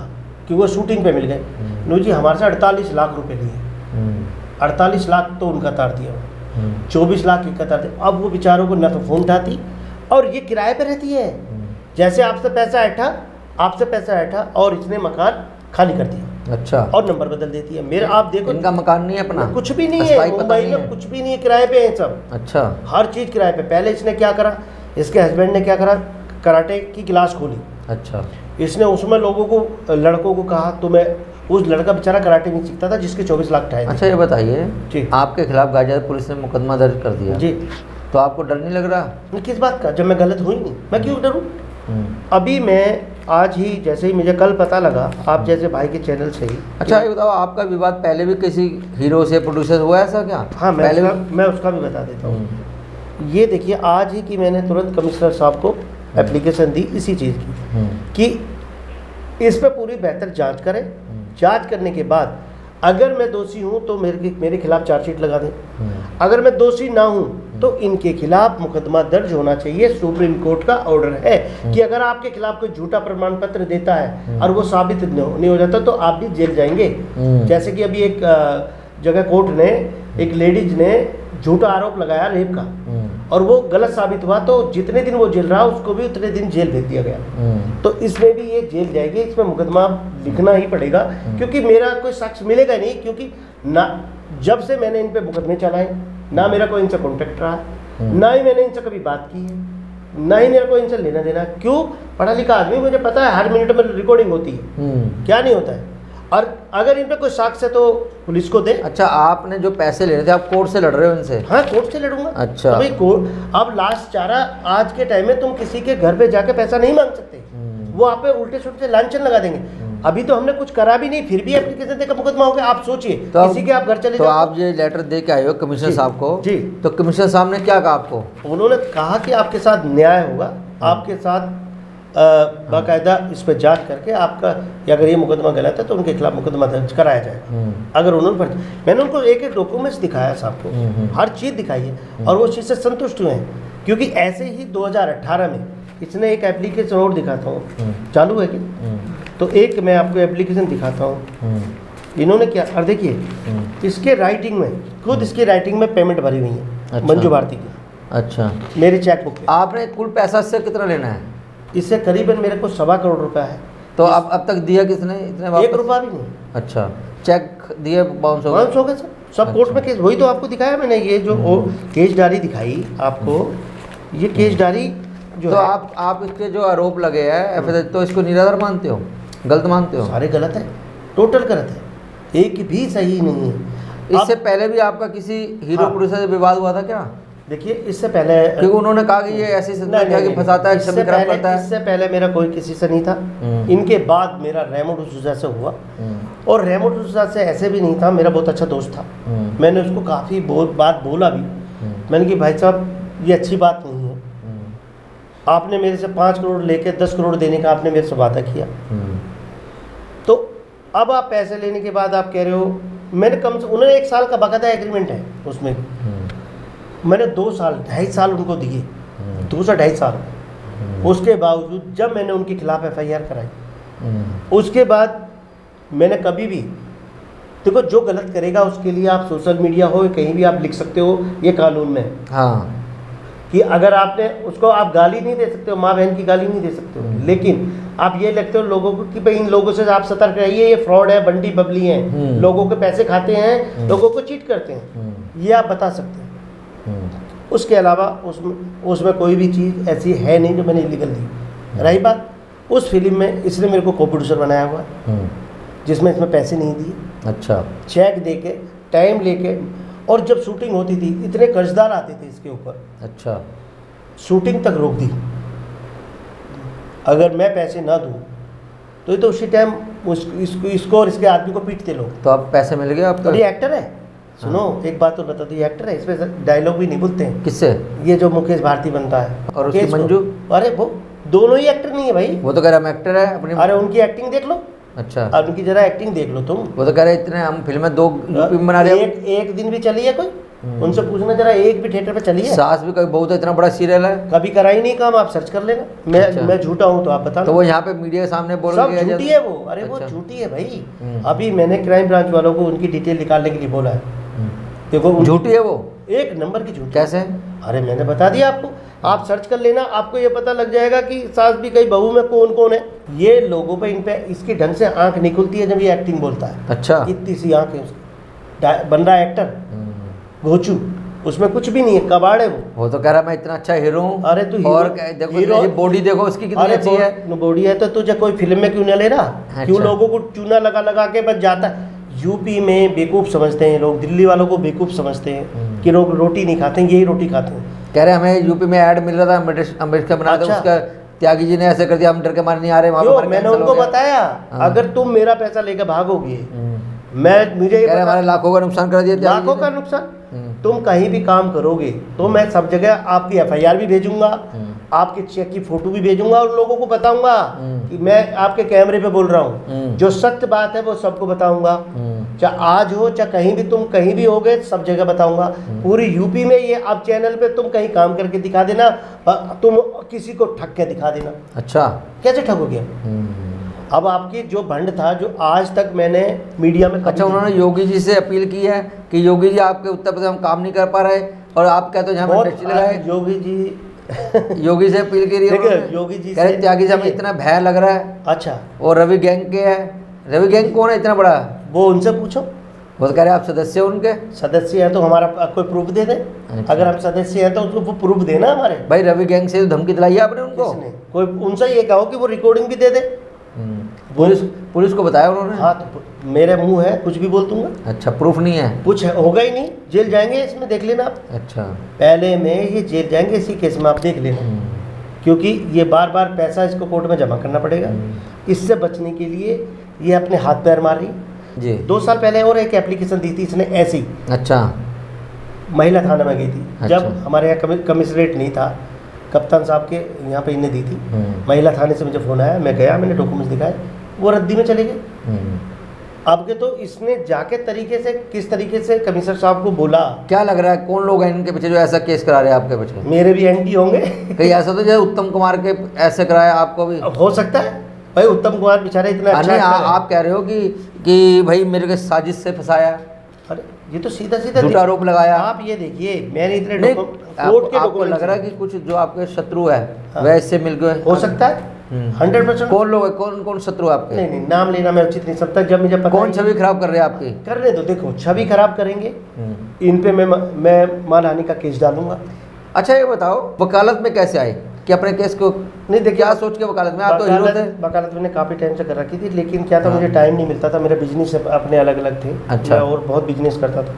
[SPEAKER 3] कि वो शूटिंग पे मिल गए। नो जी हमारे से 48 लाख रुपए लिए। 48 लाख तो उनका तार दिया, 24 लाख की कतार दिया। अब वो बेचारों को न तो फ़ोन उठाती, और ये किराए पे रहती है। जैसे आपसे पैसा ऐठा और इसने मकान खाली कर दिया,
[SPEAKER 2] अच्छा,
[SPEAKER 3] और नंबर बदल देती है। मेरा आप देखो,
[SPEAKER 2] इनका मकान नहीं है अपना?
[SPEAKER 3] कुछ भी नहीं है
[SPEAKER 2] अस्थाई पता
[SPEAKER 3] मुंबई
[SPEAKER 2] नहीं
[SPEAKER 3] में,
[SPEAKER 2] है?
[SPEAKER 3] कुछ भी नहीं है, किराए पे है सब।
[SPEAKER 2] अच्छा,
[SPEAKER 3] हर चीज़ किराए पे। पहले इसने क्या करा, इसके हस्बैंड ने क्या करा, कराटे की क्लास खोली।
[SPEAKER 2] अच्छा,
[SPEAKER 3] इसने उसमें लोगों को, लड़कों को कहा तुम्हें, उस लड़का बेचारा कराटे नहीं सीखता था जिसके 24 लाख ठाए थे।
[SPEAKER 2] अच्छा, ये बताइए,
[SPEAKER 3] जी।
[SPEAKER 2] आपके खिलाफ गाजियाबाद पुलिस ने मुकदमा दर्ज कर दिया
[SPEAKER 3] जी,
[SPEAKER 2] तो आपको डर नहीं लग रहा?
[SPEAKER 3] मैं किस बात का, जब मैं गलत हुई नहीं, मैं क्यों डरूं? अभी मैं आज ही, जैसे ही मुझे कल पता लगा, आप जैसे भाई के चैनल से ही।
[SPEAKER 2] अच्छा, ये बताओ, आपका विवाद पहले भी किसी हीरो से, प्रोड्यूसर से हुआ है ऐसा क्या?
[SPEAKER 3] हाँ,
[SPEAKER 2] पहले
[SPEAKER 3] मैं उसका भी बता देता हूँ। ये देखिए, आज ही कि मैंने तुरंत कमिश्नर साहब को एप्लीकेशन दी इसी चीज़ की कि इस पर पूरी बेहतर जांच करें। जांच करने के बाद अगर मैं दोषी हूँ तो मेरे खिलाफ चार्जशीट लगा दें। अगर मैं दोषी ना हूँ तो इनके खिलाफ मुकदमा दर्ज होना चाहिए। सुप्रीम कोर्ट का ऑर्डर है कि अगर आपके खिलाफ कोई झूठा प्रमाण पत्र देता है और वो साबित नहीं हो जाता तो आप भी जेल जाएंगे। जैसे कि अभी एक जगह कोर्ट ने, एक लेडीज ने झूठा आरोप लगाया रेप का, और वो गलत साबित हुआ, तो जितने दिन वो जेल रहा उसको भी उतने दिन जेल भेज दिया गया। तो इसमें भी ये जेल जाएगी, इसमें मुकदमा लिखना ही पड़ेगा, क्योंकि मेरा कोई साक्ष्य मिलेगा नहीं। क्योंकि ना जब से मैंने इन पे मुकदमे चलाए, ना मेरा कोई इनसे कॉन्टेक्ट रहा, ना ही मैंने इनसे कभी बात की है, ना ही मेरा कोई इनसे लेना देना। क्यों? पढ़ा लिखा आदमी, मुझे पता है हर मिनट में रिकॉर्डिंग होती है, क्या नहीं होता है। और अगर इन पे कोई साक्ष्य है तो पुलिस को दे।
[SPEAKER 2] अच्छा, आपने जो पैसे ले रहे थे, आप कोर्ट से लड़ रहे हो इनसे?
[SPEAKER 3] हाँ, कोर्ट से लड़ूंगा।
[SPEAKER 2] अच्छा,
[SPEAKER 3] तो भाई कोर्ट, अब लास्ट चारा, आज के टाइम में तुम किसी के घर पे जाके पैसा नहीं मांग सकते, वो आप पे उल्टे सुल्टे लांछन लगा देंगे। अभी तो हमने कुछ करा भी नहीं, फिर भी एप्लीकेशन देकर मुकदमा हो गया। आप सोचिए,
[SPEAKER 2] तो
[SPEAKER 3] किसी के आप घर चले
[SPEAKER 2] तो
[SPEAKER 3] जाओ,
[SPEAKER 2] आप ये लेटर दे के आए हो कमिश्नर
[SPEAKER 3] जी,
[SPEAKER 2] साहब को
[SPEAKER 3] जी।
[SPEAKER 2] तो कमिश्नर साहब ने क्या कहा आपको?
[SPEAKER 3] उन्होंने कहा कि आपके साथ न्याय होगा, आपके साथ बाकायदा इस पर जांच करके आपका, कि अगर ये मुकदमा गलत है तो उनके खिलाफ मुकदमा दर्ज कराया जाएगा। अगर उन्होंने मैंने उनको एक एक डॉक्यूमेंट्स दिखाया साहब को, हर चीज़ दिखाई है और वो चीज़ से संतुष्ट हुए हैं। क्योंकि ऐसे ही 2018 में इसने एक एप्लीकेशन और दिखाता हूँ, चालू है कि तो एक मैं आपको एप्लीकेशन दिखाता हूँ। इन्होंने क्या, और देखिए इसके राइटिंग में, खुद इसकी राइटिंग में पेमेंट भरी हुई है।
[SPEAKER 2] अच्छा।
[SPEAKER 3] मंजू भारती की।
[SPEAKER 2] अच्छा,
[SPEAKER 3] मेरे चेकबुक पे
[SPEAKER 2] आपने कुल पैसा से कितना लेना है?
[SPEAKER 3] इससे करीबन मेरे को 1.25 करोड़ रुपया है।
[SPEAKER 2] तो अब तक दिया किसने? इतने वापस?
[SPEAKER 3] 1 रुपया भी नहीं।
[SPEAKER 2] अच्छा, चेक दिए बाउंस हो
[SPEAKER 3] बाउंस हो गए सब कोर्ट में केस, वही तो आपको दिखाया मैंने, ये जो केस डायरी दिखाई आपको, ये केस डायरी जो
[SPEAKER 2] तो
[SPEAKER 3] है,
[SPEAKER 2] आप इसके जो आरोप लगे हैं एफआईआर, तो इसको निराधार मानते हो, गलत मानते हो?
[SPEAKER 3] सारे गलत है, टोटल गलत है, एक भी सही नहीं है।
[SPEAKER 2] इससे पहले भी आपका किसी हीरो
[SPEAKER 3] हाँ।
[SPEAKER 2] प्रोड्यूसर से विवाद हुआ था क्या?
[SPEAKER 3] देखिए इससे पहले,
[SPEAKER 2] क्योंकि उन्होंने कहा कि ये ऐसी संस्था क्या कि फंसाता है, छवि खराब करता है।
[SPEAKER 3] इससे पहले मेरा कोई किसी से नहीं था। इनके बाद मेरा रेमो डिसूजा से हुआ, और रेमो डिसूजा से ऐसे भी नहीं था, मेरा बहुत अच्छा दोस्त था। मैंने उसको काफ़ी बात बोला भी, मैंने कि भाई साहब ये अच्छी बात नहीं है, आपने मेरे से 5 करोड़ लेके 10 करोड़ देने का आपने मेरे से वादा किया, तो अब आप पैसे लेने के बाद आप कह रहे हो, मैंने कम से, उन्होंने 1 साल का बाकायदा एग्रीमेंट है उसमें, मैंने 2 साल 2.5 साल उनको दिए, 2 से 2.5 साल। उसके बावजूद जब मैंने उनके खिलाफ एफआईआर कराई, उसके बाद मैंने कभी भी, देखो जो गलत करेगा उसके लिए आप सोशल मीडिया हो कहीं भी आप लिख सकते हो, ये कानून में है।
[SPEAKER 2] हाँ,
[SPEAKER 3] कि अगर आपने उसको, आप गाली नहीं दे सकते हो, माँ बहन की गाली नहीं दे सकते हो, लेकिन आप ये लिखते हो लोगों को कि भाई इन लोगों से आप सतर्क रहिए, ये फ्रॉड है, बंडी बबली हैं, लोगों के पैसे खाते हैं, लोगों को चीट करते हैं, ये आप बता सकते हैं। उसके अलावा उसमें कोई भी चीज़ ऐसी है नहीं जो मैंने इलीगल दी। रही बात उस फिल्म में, इसने मेरे को को प्रोड्यूसर बनाया हुआ है, जिसमें इसमें पैसे नहीं दिए।
[SPEAKER 2] अच्छा,
[SPEAKER 3] चेक दे के, टाइम लेके, और जब शूटिंग होती थी इतने कर्जदार आते थे इसके ऊपर,
[SPEAKER 2] अच्छा,
[SPEAKER 3] शूटिंग तक रोक दी। अगर मैं पैसे ना दूं तो ये तो उसी टाइम इसको और इसके आदमी को पीटते लोग।
[SPEAKER 2] तो अब पैसे मिल गए आपको?
[SPEAKER 3] और ये एक्टर है, सुनो एक बात तो बता दो, ये एक्टर है, इसमें डायलॉग भी नहीं बोलते हैं।
[SPEAKER 2] किससे?
[SPEAKER 3] ये जो मुकेश भारती बनता है
[SPEAKER 2] और उसकी
[SPEAKER 3] मुकेश को-
[SPEAKER 2] मंजू?
[SPEAKER 3] अरे वो दोनों ही एक्टर नहीं है भाई।
[SPEAKER 2] वो तो कह रहा हम एक्टर है अपनी।
[SPEAKER 3] अरे उनकी एक्टिंग देख लो,
[SPEAKER 2] अच्छा,
[SPEAKER 3] अब उनकी जरा एक्टिंग देख लो तुम।
[SPEAKER 2] वो तो कह रहे इतने हम फिल्में 2 यूपी में बना रहे हैं।
[SPEAKER 3] एक दिन भी चली है कोई? उनसे पूछना जरा, एक भी थिएटर पे चली है?
[SPEAKER 2] सास भी कभी बहुत इतना बड़ा सीरियल है,
[SPEAKER 3] कभी करा ही नहीं काम, आप सर्च कर लेना।
[SPEAKER 2] अच्छा।
[SPEAKER 3] मैं झूठा हूँ तो आप बताना।
[SPEAKER 2] तो वो यहाँ पे मीडिया के सामने बोल
[SPEAKER 3] सब
[SPEAKER 2] रही
[SPEAKER 3] झूठी है वो, अरे वो
[SPEAKER 2] अच्छा।
[SPEAKER 3] झूठी है भाई। अभी मैंने क्राइम ब्रांच वालों को उनकी डिटेल निकालने के लिए बोला है, देखो
[SPEAKER 2] झूठी है वो,
[SPEAKER 3] एक नंबर की झूठी।
[SPEAKER 2] कैसे?
[SPEAKER 3] अरे मैंने बता दिया आपको, आप सर्च कर लेना, आपको ये पता लग जाएगा कि सास भी कई बहू में कौन कौन है। ये लोगों पे, इन पे इसकी ढंग से आंख नहीं खुलती है जब ये एक्टिंग बोलता है।
[SPEAKER 2] अच्छा,
[SPEAKER 3] कितनी सी आंख है उसकी, बन रहा है एक्टर घोचू, उसमें कुछ भी नहीं है, कबाड़ है वो।
[SPEAKER 2] वो तो कह रहा मैं इतना अच्छा हीरो हूँ।
[SPEAKER 3] अरे तू
[SPEAKER 2] और
[SPEAKER 3] हीरो-
[SPEAKER 2] देखो
[SPEAKER 3] हीरो-
[SPEAKER 2] ये बॉडी देखो उसकी कितनी
[SPEAKER 3] अरे
[SPEAKER 2] अच्छी है।
[SPEAKER 3] बॉडी है तो तुझे कोई फिल्म में क्यों नहीं ले रहा? क्यों
[SPEAKER 2] अच्छा।
[SPEAKER 3] लोगों को चूना लगा लगा के बस जाता है? यूपी में बेवकूफ़ समझते हैं लोग, दिल्ली वालों को बेवकूफ़ समझते हैं कि लोग रोटी नहीं खाते हैं, यही रोटी खाते हैं।
[SPEAKER 2] कह रहे हमें यूपी में ऐड मिल रहा था, अम्बेडकर बना दे,
[SPEAKER 3] अच्छा।
[SPEAKER 2] उसका त्यागी जी ने ऐसे कर दिया, हम डर के मारे नहीं आ रहे, वहाँ पे
[SPEAKER 3] क्यों?
[SPEAKER 2] हमारा
[SPEAKER 3] मैंने
[SPEAKER 2] cancel हो
[SPEAKER 3] उनको
[SPEAKER 2] गया।
[SPEAKER 3] बताया,
[SPEAKER 2] हाँ।
[SPEAKER 3] अगर तुम मेरा पैसा लेकर भागोगे, मुझे ये
[SPEAKER 2] कह रहे
[SPEAKER 3] बता-
[SPEAKER 2] हमारे लाखों का नुकसान कर दिया त्यागी
[SPEAKER 3] लाखों
[SPEAKER 2] जी
[SPEAKER 3] का
[SPEAKER 2] ने।
[SPEAKER 3] नुकसान। तुम कहीं भी काम करोगे तो मैं सब जगह आपकी एफआईआर भी भेजूंगा, आपके चेक की फोटो भी भेजूंगा और लोगों को बताऊंगा कि मैं आपके कैमरे पे बोल रहा हूँ। जो सत्य बात है वो सबको बताऊंगा, चाहे आज हो चाहे कहीं भी, तुम कहीं भी होगे सब जगह बताऊंगा। पूरी यूपी में ये अब चैनल पे तुम कहीं काम करके दिखा देना, तुम किसी को ठग के दिखा देना।
[SPEAKER 2] अच्छा,
[SPEAKER 3] कैसे ठगोगे? अब आपकी जो भंड था, जो आज तक मैंने मीडिया में
[SPEAKER 2] अच्छा, उन्होंने योगी जी से अपील की है कि योगी जी आपके उत्तर प्रदेश हम काम नहीं कर पा रहे, और आप कहते हो जहाँ
[SPEAKER 3] बहुत
[SPEAKER 2] इंडस्ट्री लगाए,
[SPEAKER 3] योगी जी
[SPEAKER 2] योगी से अपील की रही है
[SPEAKER 3] देखिए,
[SPEAKER 2] उन्होंने।
[SPEAKER 3] योगी जी
[SPEAKER 2] कह रहे
[SPEAKER 3] से-
[SPEAKER 2] त्यागी जी हमें
[SPEAKER 3] देखिए।
[SPEAKER 2] इतना भय लग रहा है,
[SPEAKER 3] अच्छा,
[SPEAKER 2] और रवि गैंग के है। रवि गैंग कौन है इतना बड़ा?
[SPEAKER 3] वो उनसे पूछो,
[SPEAKER 2] वो तो कह रहे आप सदस्य हो उनके।
[SPEAKER 3] सदस्य है तो हमारा कोई प्रूफ दे दे।
[SPEAKER 2] अच्छा।
[SPEAKER 3] अगर हम सदस्य हैं तो उसको वो प्रूफ देना हमारे।
[SPEAKER 2] भाई रवि गैंग से तो धमकी दिलाई है आपने उनको?
[SPEAKER 3] किसने? कोई उनसे ये कहो कि वो रिकॉर्डिंग भी दे दे।
[SPEAKER 2] पुलिस को बताया उन्होंने?
[SPEAKER 3] हाँ, तो मेरे मुंह है, कुछ भी बोल दूंगा।
[SPEAKER 2] अच्छा, प्रूफ नहीं है?
[SPEAKER 3] कुछ होगा ही नहीं, जेल जाएंगे इसमें, देख लेना आप।
[SPEAKER 2] अच्छा,
[SPEAKER 3] पहले में ये जेल जाएंगे इसी केस में, आप देख लेना। क्योंकि ये बार बार पैसा इसको कोर्ट में जमा करना पड़ेगा। इससे बचने के लिए ये अपने हाथ पैर मार रही।
[SPEAKER 2] जी
[SPEAKER 3] 2 साल पहले और एक एप्लीकेशन दी थी इसने ऐसी,
[SPEAKER 2] अच्छा
[SPEAKER 3] महिला थाना में गई थी।
[SPEAKER 2] अच्छा।
[SPEAKER 3] जब हमारे यहाँ कमिश्नरेट नहीं था, कप्तान साहब के यहाँ पे इन्हें दी थी। महिला थाने से मुझे फ़ोन आया, मैं गया, मैंने डॉक्यूमेंट्स दिखाए, वो रद्दी में चले गए। अब के तो इसने जाके तरीके से किस तरीके से कमिश्नर साहब को बोला।
[SPEAKER 2] क्या लग रहा है कौन लोग हैं इनके पीछे जो ऐसा केस करा रहे हैं आपके पीछे?
[SPEAKER 3] मेरे भी एंटी होंगे
[SPEAKER 2] कहीं ऐसा तो जैसे उत्तम कुमार के ऐसे कराया आपको भी?
[SPEAKER 3] हो सकता है भाई, उत्तम कुमार बेचारे इतना अच्छा
[SPEAKER 2] नहीं,
[SPEAKER 3] actor है।
[SPEAKER 2] आप कह रहे हो कि भाई मेरे को साजिश से फंसाया,
[SPEAKER 3] अरे ये तो सीधा सीधा
[SPEAKER 2] झूठा आरोप लगाया।
[SPEAKER 3] आप ये देखिए, मैंने इतने
[SPEAKER 2] नहीं,
[SPEAKER 3] कोर्ट के
[SPEAKER 2] आपको लग रहा है कि कुछ जो आपके शत्रु है
[SPEAKER 3] हाँ।
[SPEAKER 2] वह इससे मिल गए?
[SPEAKER 3] हो सकता है 100%।
[SPEAKER 2] कौन लोग है, कौन कौन शत्रु आपके?
[SPEAKER 3] नहीं नहीं, नाम लेना मैं उचित नहीं समझता। जब मुझे पता
[SPEAKER 2] कौन
[SPEAKER 3] ही-
[SPEAKER 2] छवि खराब कर रहे हैं आपकी?
[SPEAKER 3] करने दो, देखो छवि खराब करेंगे, इन पे मैं मानहानि का केस डालूंगा।
[SPEAKER 2] अच्छा ये बताओ वकालत में कैसे आए कि अपने केस को
[SPEAKER 3] नहीं देखिए,
[SPEAKER 2] क्या सोच के वकालत में? आप तो हीरो थे।
[SPEAKER 3] वकालत मैंने काफ़ी टाइम से कर रखी थी, लेकिन क्या था
[SPEAKER 2] हाँ।
[SPEAKER 3] मुझे टाइम नहीं मिलता था, मेरे बिजनेस अपने अलग अलग थे।
[SPEAKER 2] अच्छा।
[SPEAKER 3] मैं और बहुत बिजनेस करता था।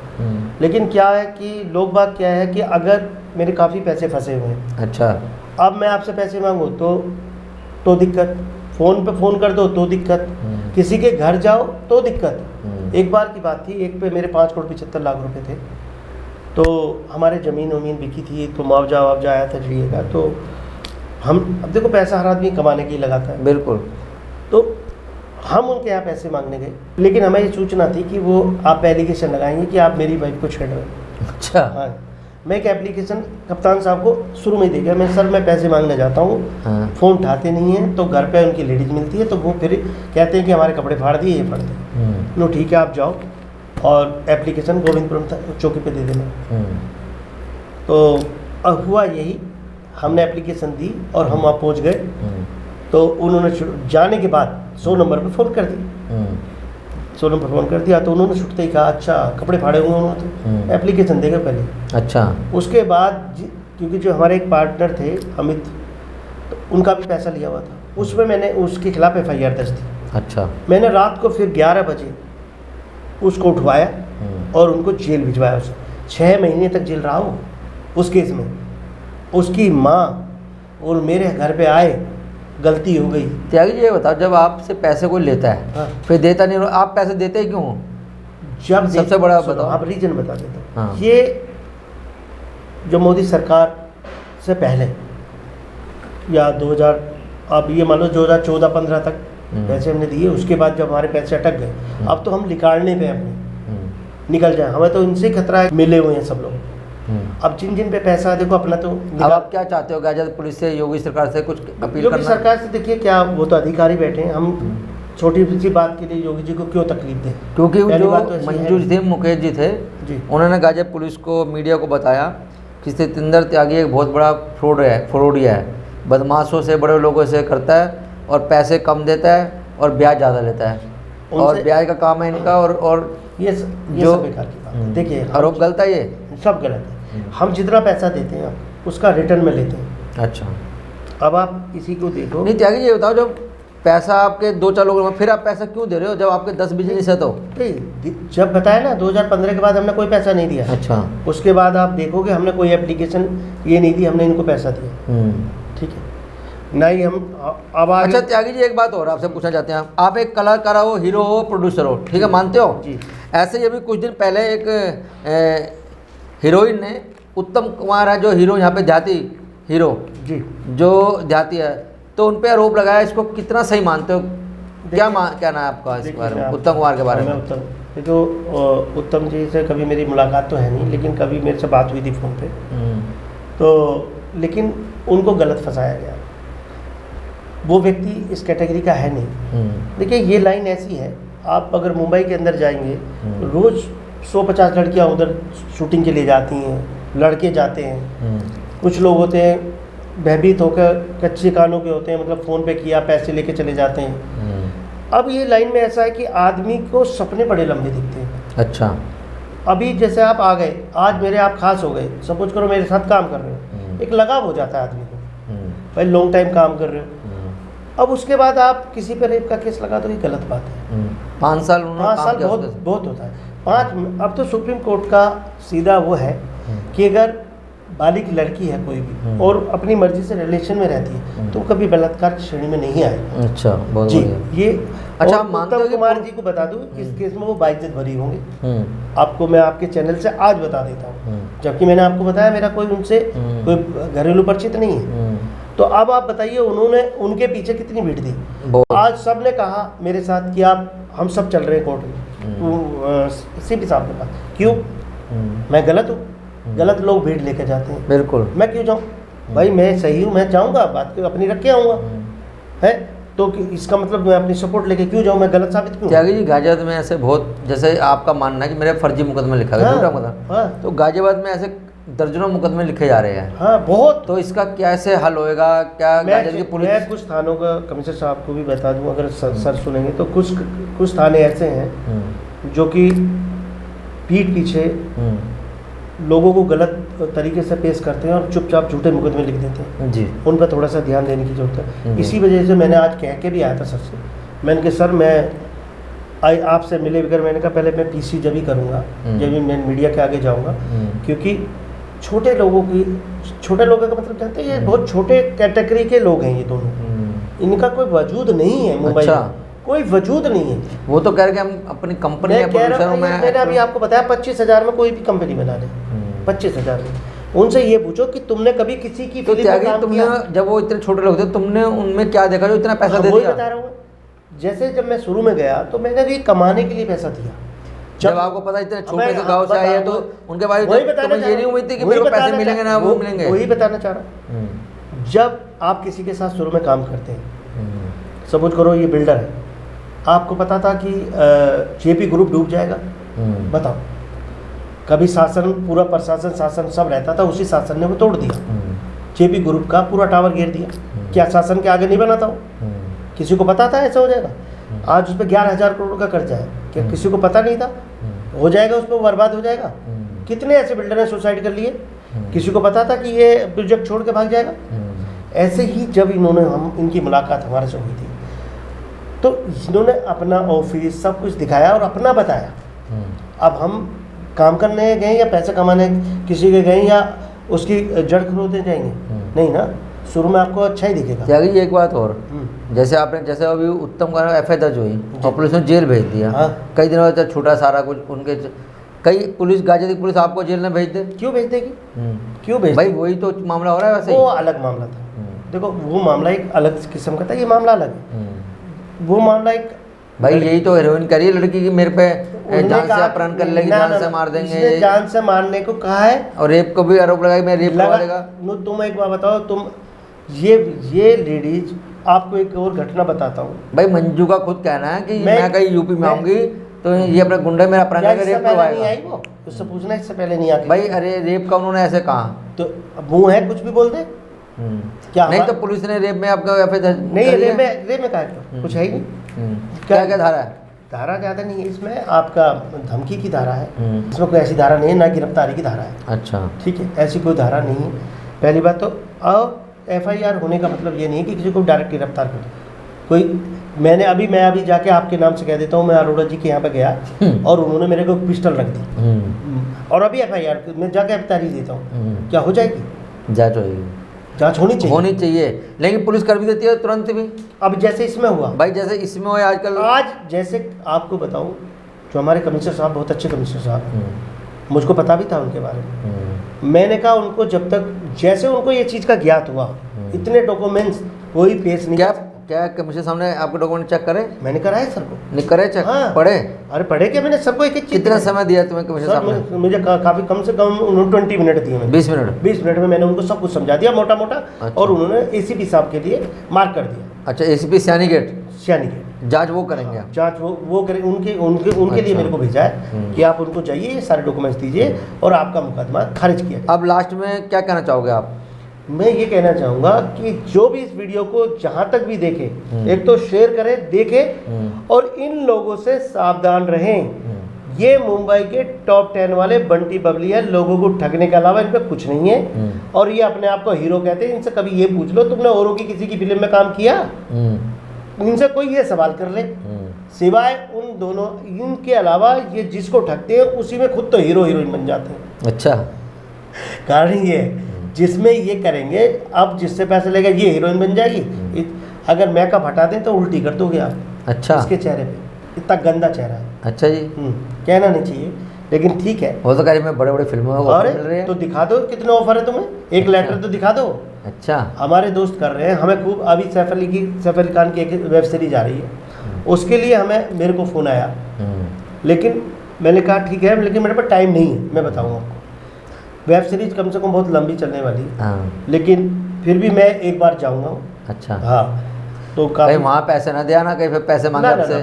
[SPEAKER 3] लेकिन क्या है कि लोग बात क्या है कि अगर मेरे काफ़ी पैसे फंसे हुए हैं,
[SPEAKER 2] अच्छा
[SPEAKER 3] अब मैं आपसे पैसे मांगूँ तो दिक्कत, फ़ोन पे फ़ोन कर दो तो दिक्कत, किसी के घर जाओ तो दिक्कत। एक बार की बात थी, एक पे मेरे 5 करोड़ 75 लाख रुपए थे, तो हमारे ज़मीन वमीन बिकी थी, तो मुआवजा आया था चाहिए का। तो हम, अब देखो पैसा हर आदमी कमाने के लिए लगाता है,
[SPEAKER 2] बिल्कुल।
[SPEAKER 3] तो हम उनके यहाँ पैसे मांगने गए, लेकिन हमें ये सूचना थी कि वो आप एप्लीकेशन लगाएंगे कि आप मेरी वाइफ को छेड़ रहे हो।
[SPEAKER 2] अच्छा
[SPEAKER 3] हाँ, मैं एक एप्लीकेशन कप्तान साहब को शुरू में ही दे गया, मैं सर मैं पैसे मांगने जाता हूँ,
[SPEAKER 2] हाँ।
[SPEAKER 3] फ़ोन उठाते नहीं हैं, तो घर पे उनकी लेडीज़ मिलती है, तो वो फिर कहते हैं कि हमारे कपड़े फाड़ दिए, ये फाड़ दिए। नो ठीक है, आप जाओ और एप्लीकेशन गोविंदपुरम चौकी पे दे देना। तो अब हुआ यही, हमने एप्लीकेशन दी और हम वहाँ पहुँच गए, तो उन्होंने जाने के बाद 100 नंबर पर फ़ोन कर दिया। 100 नंबर फ़ोन कर दिया, तो उन्होंने छुटते ही कहा अच्छा कपड़े फाड़े हुए उन्होंने, तो एप्लीकेशन देगा पहले।
[SPEAKER 2] अच्छा
[SPEAKER 3] उसके बाद क्योंकि जो हमारे एक पार्टनर थे अमित, तो उनका भी पैसा लिया हुआ था, उसमें मैंने उसके खिलाफ FIR दर्ज थी।
[SPEAKER 2] अच्छा
[SPEAKER 3] मैंने रात को फिर 11 बजे उसको उठवाया और उनको जेल भिजवाया। उसे 6 महीने तक जेल रहा वो उस केस में। उसकी माँ और मेरे घर पे आए, गलती हो गई।
[SPEAKER 2] त्यागी जी ये बताओ, जब आपसे पैसे कोई लेता है
[SPEAKER 3] हाँ।
[SPEAKER 2] फिर देता नहीं, आप पैसे देते क्यों?
[SPEAKER 3] जब
[SPEAKER 2] सबसे बड़ा
[SPEAKER 3] सुनो,
[SPEAKER 2] बताओ।
[SPEAKER 3] आप रीजन बता देता हूँ।
[SPEAKER 2] हाँ।
[SPEAKER 3] ये जो मोदी सरकार से पहले या 2000, आप ये मान लो 2014-15 तक पैसे हमने दिए, उसके बाद जब हमारे पैसे अटक गए, अब तो हम निकालने पे अपने निकल जाए, हमें तो इनसे ही खतरा है, मिले हुए हैं सब लोग। अब जिन जिन पे पैसा देखो अपना तो
[SPEAKER 2] अब आप क्या चाहते हो? गाजियाबाद पुलिस से, योगी सरकार से कुछ अपील
[SPEAKER 3] योगी
[SPEAKER 2] करना?
[SPEAKER 3] सरकार से देखिए, क्या वो तो अधिकारी बैठे हैं, हम छोटी सी बात के लिए योगी जी को क्यों तकलीफ दें?
[SPEAKER 2] क्योंकि
[SPEAKER 3] पहली
[SPEAKER 2] जो
[SPEAKER 3] बात तो ऐसी
[SPEAKER 2] मंजू
[SPEAKER 3] है।
[SPEAKER 2] थे, मुकेश जी थे,
[SPEAKER 3] जी।
[SPEAKER 2] उन्होंने गाजियाबाद पुलिस को, मीडिया को बताया कि सतेंद्र त्यागी एक बहुत बड़ा फ्रॉडिया है, बदमाशों से, बड़े लोगों से करता है और पैसे कम देता है और ब्याज ज़्यादा लेता है, और ब्याज का काम है इनका। और
[SPEAKER 3] ये
[SPEAKER 2] जो
[SPEAKER 3] सब बेकार की बात है। देखिए
[SPEAKER 2] आरोप गलत है ये?
[SPEAKER 3] सब गलत है। हम जितना पैसा देते हैं उसका रिटर्न में लेते हैं।
[SPEAKER 2] अच्छा
[SPEAKER 3] अब आप इसी को देखो।
[SPEAKER 2] नहीं त्यागी जी ये बताओ, जब पैसा आपके 2-4 लोगों में, फिर आप पैसा क्यों दे रहे हो जब आपके 10 बिजनेस है तो?
[SPEAKER 3] नहीं, जब बताया ना 2015 के बाद हमने कोई पैसा नहीं दिया।
[SPEAKER 2] अच्छा।
[SPEAKER 3] उसके बाद आप देखोगे हमने कोई एप्लीकेशन ये नहीं दी, हमने इनको पैसा दिया। ठीक है ना ही हम अब आगे।
[SPEAKER 2] अच्छा त्यागी जी एक बात और आपसे पूछना चाहते हैं, आप एक कलाकार हो, हीरो हो, प्रोड्यूसर हो, ठीक है, मानते हो?
[SPEAKER 3] जी।
[SPEAKER 2] ऐसे ही अभी कुछ दिन पहले एक हीरोइन ने, उत्तम कुमार है जो हीरो यहाँ पे देहाती हीरो,
[SPEAKER 3] जी
[SPEAKER 2] जो देहाती है, तो उन पे आरोप लगाया, इसको कितना सही मानते हो? क्या कहना है आपका इस बारे में, उत्तम कुमार के बारे में?
[SPEAKER 3] देखो उत्तम जी से कभी मेरी मुलाकात तो है नहीं, लेकिन कभी मेरे से बात हुई थी फ़ोन पे, तो लेकिन उनको गलत फंसाया गया। वो व्यक्ति इस कैटेगरी का है नहीं। देखिए ये लाइन ऐसी है, आप अगर मुंबई के अंदर जाएंगे, रोज़ 150 लड़कियां उधर शूटिंग के लिए जाती हैं, लड़के जाते हैं। कुछ लोग होते हैं भयभीत होकर, कच्चे कानों के होते हैं, मतलब फ़ोन पे किया, पैसे लेके चले जाते हैं। अब ये लाइन में ऐसा है कि आदमी को सपने बड़े लंबे दिखते हैं। अच्छा। अभी जैसे आप आ गए, आज मेरे आप खास हो गए, सपोज करो मेरे साथ काम कर रहे हो, एक लगाव हो जाता है आदमी को, भाई लॉन्ग टाइम काम कर रहे हो। अब उसके बाद आप किसी पर रेप का केस लगा दो, ये गलत बात है।
[SPEAKER 2] 5 साल
[SPEAKER 3] 5 साल बहुत होता है। अब तो सुप्रीम कोर्ट का सीधा वो है कि अगर बालिग लड़की है कोई भी और अपनी मर्जी से रिलेशन में रहती है तो कभी बलात्कार की श्रेणी में नहीं आएगी।
[SPEAKER 2] अच्छा, बहुत
[SPEAKER 3] जी
[SPEAKER 2] बढ़िया।
[SPEAKER 3] ये
[SPEAKER 2] अच्छा,
[SPEAKER 3] और
[SPEAKER 2] आप मानते हो
[SPEAKER 3] उत्तम
[SPEAKER 2] कि
[SPEAKER 3] कुमार जी को बता दूं इस केस में वो बाइज्जत भरी होंगे।
[SPEAKER 2] हम्म,
[SPEAKER 3] आपको मैं आपके चैनल से आज बता देता हूँ,
[SPEAKER 2] हम्म,
[SPEAKER 3] जबकि मैंने आपको बताया मेरा कोई उनसे कोई घरेलू परिचित नहीं है।
[SPEAKER 2] हम्म,
[SPEAKER 3] तो अब आप बताइए उन्होंने उनके पीछे कितनी भीड़ थी।
[SPEAKER 2] बहुत।
[SPEAKER 3] आज सब ने कहा मेरे साथ कि आप हम सब चल रहे हैं कोर्ट में, सीपी साहब के पास। क्यों? मैं गलत हूँ? गलत लोग भीड़ लेके जाते हैं,
[SPEAKER 2] बिल्कुल।
[SPEAKER 3] मैं क्यों जाऊँ? भाई मैं सही हूँ, मैं जाऊँगा, बात अपनी रख के आऊँगा है। तो इसका मतलब मैं अपनी सपोर्ट लेके क्यों जाऊँ? मैं गलत साबित क्यों?
[SPEAKER 2] त्यागी जी, गाजियाबाद में ऐसे बहुत, जैसे आपका मानना है कि मेरे फर्जी मुकदमे लिखा गया,
[SPEAKER 3] हाँ,
[SPEAKER 2] झूठा मुकदमा,
[SPEAKER 3] हाँ,
[SPEAKER 2] तो गाजियाबाद में ऐसे दर्जनों मुकदमे लिखे जा रहे हैं।
[SPEAKER 3] हाँ बहुत।
[SPEAKER 2] तो इसका कैसे हल होएगा? क्या गाजियाबाद की पुलिस?
[SPEAKER 3] मैं कुछ थानों का कमिश्नर साहब को भी बता दूं, अगर सर सुनेंगे तो कुछ थाने ऐसे हैं जो कि पीठ पीछे लोगों को गलत तरीके से पेश करते हैं और चुपचाप झूठे मुकदमे लिख देते हैं।
[SPEAKER 2] जी।
[SPEAKER 3] उन पर थोड़ा सा ध्यान देने की जरूरत है। इसी वजह से मैंने आज कह के भी आया था सर से, मैंने कहा सर मैं आपसे मिले बगैर, मैंने कहा पहले मैं पीसी जब ही करूँगा जब भी मैं मीडिया के आगे जाऊँगा, क्योंकि छोटे लोगों का मतलब कहते हैं ये बहुत छोटे कैटेगरी के लोग हैं ये दोनों, इनका कोई वजूद नहीं है मुंबई
[SPEAKER 2] अच्छा।
[SPEAKER 3] में, कोई वजूद नहीं है।
[SPEAKER 2] वो तो कह रहे कि हम अपनी कंपनी
[SPEAKER 3] मैं कह रहा हूँ, मैंने अभी आपको बताया 25,000 में कोई भी कंपनी बना ले, 25,000 में। उनसे ये पूछो कि तुमने कभी किसी की
[SPEAKER 2] तो
[SPEAKER 3] फिल्म में काम
[SPEAKER 2] तुमने
[SPEAKER 3] किया?
[SPEAKER 2] जब वो इतने छोटे लोग थे, तुमने उनमें क्या देखा जो इतना पैसा दे
[SPEAKER 3] वही
[SPEAKER 2] दिया?
[SPEAKER 3] बता रहा हूँ। जैसे जब मैं शुरू में गया तो मैंने भी कमाने के लिए पैसा दिया।
[SPEAKER 2] जब आपको पता इतने छोटे से गांव से आए हैं तो उनके बाद
[SPEAKER 3] वही बताना
[SPEAKER 2] तुम्हें ये नहीं उम्मीद थी कि मेरे को पैसे मिलेंगे ना वो मिलेंगे?
[SPEAKER 3] वही बताना चाह रहा। जब आप किसी के साथ शुरू में काम करते हैं, सपोज करो ये बिल्डर है, आपको पता था कि जेपी ग्रुप डूब जाएगा? बताओ, कभी शासन, पूरा प्रशासन, शासन सब रहता था, उसी शासन ने वो तोड़ दिया, जेपी ग्रुप का पूरा टावर घेर दिया। क्या शासन के आगे नहीं बना था वो? किसी को पता था ऐसा हो जाएगा? आज उस पर 11,000 करोड़ का कर्जा है, क्या किसी को पता नहीं था? हो जाएगा, उस पर बर्बाद हो जाएगा। कितने ऐसे बिल्डर ने सुसाइड कर लिए? किसी को पता था कि ये प्रोजेक्ट छोड़ के भाग जाएगा? ऐसे ही जब इनकी मुलाकात हमारे से हुई थी तो इन्होंने अपना ऑफिस सब कुछ दिखाया और अपना बताया। अब हम काम करने गए या पैसे कमाने किसी के गए या उसकी जड़ खरोदने जाएंगे? नहीं ना, शुरू में आपको अच्छा ही दिखेगा।
[SPEAKER 2] त्यागी, एक बात और, जैसे अभी उत्तम का एफआईआर दर्ज हुई और पुलिस ने जेल भेज दिया।
[SPEAKER 3] हाँ।
[SPEAKER 2] कई दिनों बाद छूटा सारा कुछ उनके, कई पुलिस, गाजियाबाद की पुलिस आपको जेल में भेज दे?
[SPEAKER 3] क्यों भेज देगी? क्यों भेज
[SPEAKER 2] भाई वही तो मामला हो रहा है वैसे
[SPEAKER 3] वो अलग मामला था। देखो वो मामला एक अलग किस्म का था, ये मामला अलग है। वो मामला एक,
[SPEAKER 2] भाई यही तो हीरोइन करी है लड़की की, मेरे पे जान से अपहरण कर लेगी, जान से मार
[SPEAKER 3] इसने
[SPEAKER 2] देंगे,
[SPEAKER 3] जान से मारने को कहा है
[SPEAKER 2] और रेप को भी आरोप लगाया, मैं रेप करवा देगा।
[SPEAKER 3] तुम एक बार बताओ, तुम ये लेडीज, आपको एक और घटना बताता हूँ।
[SPEAKER 2] भाई मंजू का खुद कहना है कि मैं कहीं यूपी में आऊंगी तो ये अपने गुंडे मेरा अपहरण करके रेप
[SPEAKER 3] नहीं
[SPEAKER 2] करवाएगा।
[SPEAKER 3] आई वो, उससे पूछना इससे पहले नहीं आती
[SPEAKER 2] भाई अरे रेप का उन्होंने ऐसे कहा
[SPEAKER 3] तो मुंह है, कुछ भी बोल दे क्या?
[SPEAKER 2] नहीं तो पुलिस ने रेप में आपका एफआईआर
[SPEAKER 3] नहीं, रेप में कहा कुछ है ही नहीं।
[SPEAKER 2] क्या क्या धारा है?
[SPEAKER 3] धारा ज़्यादा नहीं है इसमें, आपका धमकी की धारा है, इसमें कोई ऐसी धारा नहीं है, ना गिरफ्तारी की धारा है।
[SPEAKER 2] अच्छा,
[SPEAKER 3] ठीक है, ऐसी कोई धारा नहीं है पहली बात तो। और एफआईआर होने का मतलब ये नहीं है कि किसी को डायरेक्ट गिरफ्तार कर कोई। मैं अभी जाके आपके नाम से कह देता हूँ, मैं अरोड़ा जी के यहाँ पे गया और उन्होंने मेरे को पिस्टल रख दी और अभी एफआईआर मैं जाके अब तारीख देता हूँ, क्या हो जाएगी?
[SPEAKER 2] जांच होगी,
[SPEAKER 3] जांच होनी चाहिए।
[SPEAKER 2] लेकिन पुलिस कर भी देती है तुरंत भी।
[SPEAKER 3] अब जैसे इसमें हुआ
[SPEAKER 2] भाई, जैसे इसमें हुआ आजकल,
[SPEAKER 3] आज जैसे आपको बताऊँ, जो हमारे कमिश्नर साहब बहुत अच्छे कमिश्नर साहब हैं, मुझको पता भी था उनके बारे में। मैंने कहा उनको जब तक जैसे उनको ये चीज़ का ज्ञात हुआ, इतने डॉक्यूमेंट्स कोई पेश नहीं।
[SPEAKER 2] क्या कमिश्नर सामने आपके डॉक्यूमेंट चेक करे?
[SPEAKER 3] मैंने कराया सर को।
[SPEAKER 2] नहीं करे चेक?
[SPEAKER 3] हाँ।
[SPEAKER 2] पढ़े?
[SPEAKER 3] अरे पढ़े क्या, मैंने सबको एक एक चीज।
[SPEAKER 2] कितना समय दिया तुम्हें कमिश्नर साहब ने?
[SPEAKER 3] मुझे काफ़ी कम से कम उन्होंने 20 मिनट दिए।
[SPEAKER 2] 20 मिनट?
[SPEAKER 3] 20 मिनट में मैंने उनको सब कुछ समझा दिया मोटा मोटा।
[SPEAKER 2] अच्छा।
[SPEAKER 3] और उन्होंने एसीपी साहब के लिए मार्क कर दिया।
[SPEAKER 2] अच्छा, एसीपी सयानीगेट जांच वो करेंगे आप?
[SPEAKER 3] जांच वो करेंगे, उनके लिए मेरे को भेजा है कि आप उनको चाहिए, सारे डॉक्यूमेंट्स दीजिए और आपका मुकदमा खारिज किया।
[SPEAKER 2] अब लास्ट में क्या कहना चाहोगे आप?
[SPEAKER 3] मैं ये कहना चाहूँगा कि जो भी इस वीडियो को जहाँ तक भी देखे, एक तो शेयर करें, देखें और इन लोगों से सावधान रहें। ये मुंबई के टॉप 10 वाले बंटी बबली है, लोगों को ठगने के अलावा इन पे कुछ नहीं है। और ये अपने आप को हीरो कहते हैं। इनसे कभी ये पूछ लो, तुमने औरों की किसी की फिल्म में काम किया? इनसे कोई ये सवाल कर ले, सिवाय उन दोनों, इनके अलावा ये जिसको ठगते हैं उसी में खुद तो हीरो हीरोइन बन जाते हैं।
[SPEAKER 2] अच्छा,
[SPEAKER 3] कारण ये है, जिसमें ये करेंगे, अब जिससे पैसे लेगा ये हीरोइन बन जाएगी, अगर मेकअप हटा दें तो उल्टी कर दोगे आप।
[SPEAKER 2] अच्छा।
[SPEAKER 3] इसके चेहरे पे इतना गंदा चेहरा है।
[SPEAKER 2] अच्छा जी।
[SPEAKER 3] कहना नहीं चाहिए, लेकिन ठीक है।
[SPEAKER 2] वो तो कह रही मैं बड़े बड़े फिल्मों में ऑफर मिल रहे हैं।
[SPEAKER 3] तो दिखा दो कितने ऑफर है तुम्हें, एक लेटर तो दिखा दो।
[SPEAKER 2] अच्छा।
[SPEAKER 3] हमारे दोस्त कर रहे हैं, हमें खूब। अभी सैफ अली खान की एक वेब सीरीज आ रही है, उसके लिए मेरे को फ़ोन आया, लेकिन मैंने कहा ठीक है, लेकिन मेरे पास टाइम नहीं है। मैं बताऊँगा आपको, वेब सीरीज कम से कम बहुत लंबी चलने वाली है, लेकिन फिर भी मैं एक बार जाऊँगा।
[SPEAKER 2] अच्छा।
[SPEAKER 3] हाँ, तो
[SPEAKER 2] कहीं वहाँ पैसे ना दिया ना, कहीं फिर पैसे मांगे आपसे,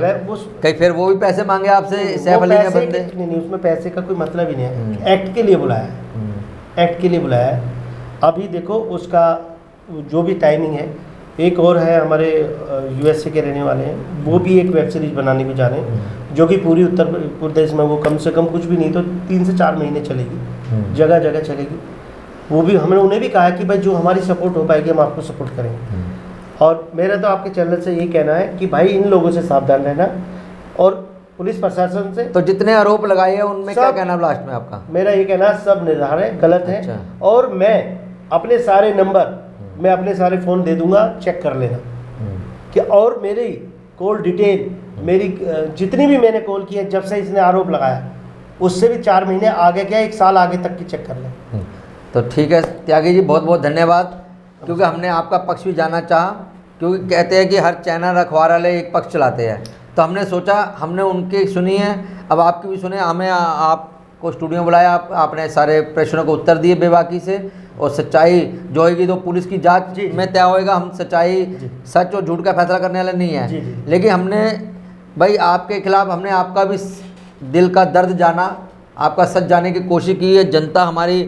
[SPEAKER 2] कहीं फिर वो भी पैसे मांगे आपसे सैफ अली ने बंदे।
[SPEAKER 3] नहीं, उसमें पैसे का कोई मतलब ही नहीं है। एक्ट के लिए बुलाया है, एक्ट के लिए बुलाया है। अभी देखो उसका जो भी टाइमिंग है। एक और है हमारे यूएसए के रहने वाले हैं, वो भी एक वेब सीरीज़ बनाने को जा रहे हैं, जो कि पूरी उत्तर प्रदेश में वो कम से कम कुछ भी नहीं तो 3 से 4 महीने चलेगी, जगह जगह चलेगी। वो भी हमने उन्हें भी कहा है कि भाई जो हमारी सपोर्ट हो पाएगी हम आपको सपोर्ट करेंगे। और मेरा तो आपके चैनल से यही कहना है कि भाई इन लोगों से सावधान रहना, और पुलिस प्रशासन से।
[SPEAKER 2] तो जितने आरोप लगाए हैं उनमें क्या कहना लास्ट में आपका?
[SPEAKER 3] मेरा ये कहना सब निर्धार है, गलत है।
[SPEAKER 2] अच्छा।
[SPEAKER 3] और मैं अपने सारे नंबर, मैं अपने सारे फ़ोन दे दूंगा, चेक कर लेना कि, और मेरी कॉल डिटेल, मेरी जितनी भी मैंने कॉल की है जब से इसने आरोप लगाया, उससे भी 4 महीने आगे क्या 1 साल आगे तक की चेक कर लें।
[SPEAKER 2] तो ठीक है त्यागी जी, बहुत बहुत धन्यवाद, क्योंकि हमने आपका पक्ष भी जानना चाहा, क्योंकि कहते हैं कि हर चैनल अखबार वाले एक पक्ष चलाते हैं, तो हमने सोचा हमने उनकी सुनी है, अब आपकी भी सुने। हमें आपको स्टूडियो बुलाया, आपने सारे प्रश्नों को उत्तर दिए बेबाकी से, और सच्चाई जो होगी तो पुलिस की जांच में तय होएगा। हम सच्चाई, सच और झूठ का फैसला करने वाले नहीं है, लेकिन हमने भाई आपके खिलाफ हमने आपका भी दिल का दर्द जाना, आपका सच जानने की कोशिश की है। जनता हमारी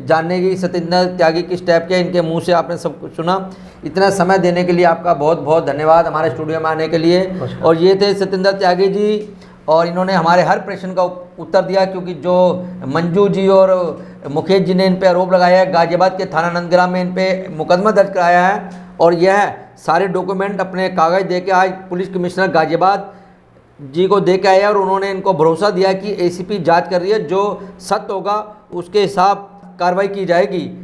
[SPEAKER 2] जानने की सत्येंद्र त्यागी की स्टेप क्या, इनके मुंह से आपने सब कुछ सुना। इतना समय देने के लिए आपका बहुत बहुत धन्यवाद हमारे स्टूडियो में आने के लिए। और ये थे सत्येंद्र त्यागी जी, और इन्होंने हमारे हर प्रश्न का उत्तर दिया, क्योंकि जो मंजू जी और मुकेश जी ने इन पे आरोप लगाया है, गाजियाबाद के थाना नंदग्राम में इन पे मुकदमा दर्ज कराया है, और यह सारे डॉक्यूमेंट अपने कागज़ दे के आज पुलिस कमिश्नर गाजियाबाद जी को दे के आया, और उन्होंने इनको भरोसा दिया कि एसीपी जांच कर रही है, जो सत्य होगा उसके हिसाब कार्रवाई की जाएगी।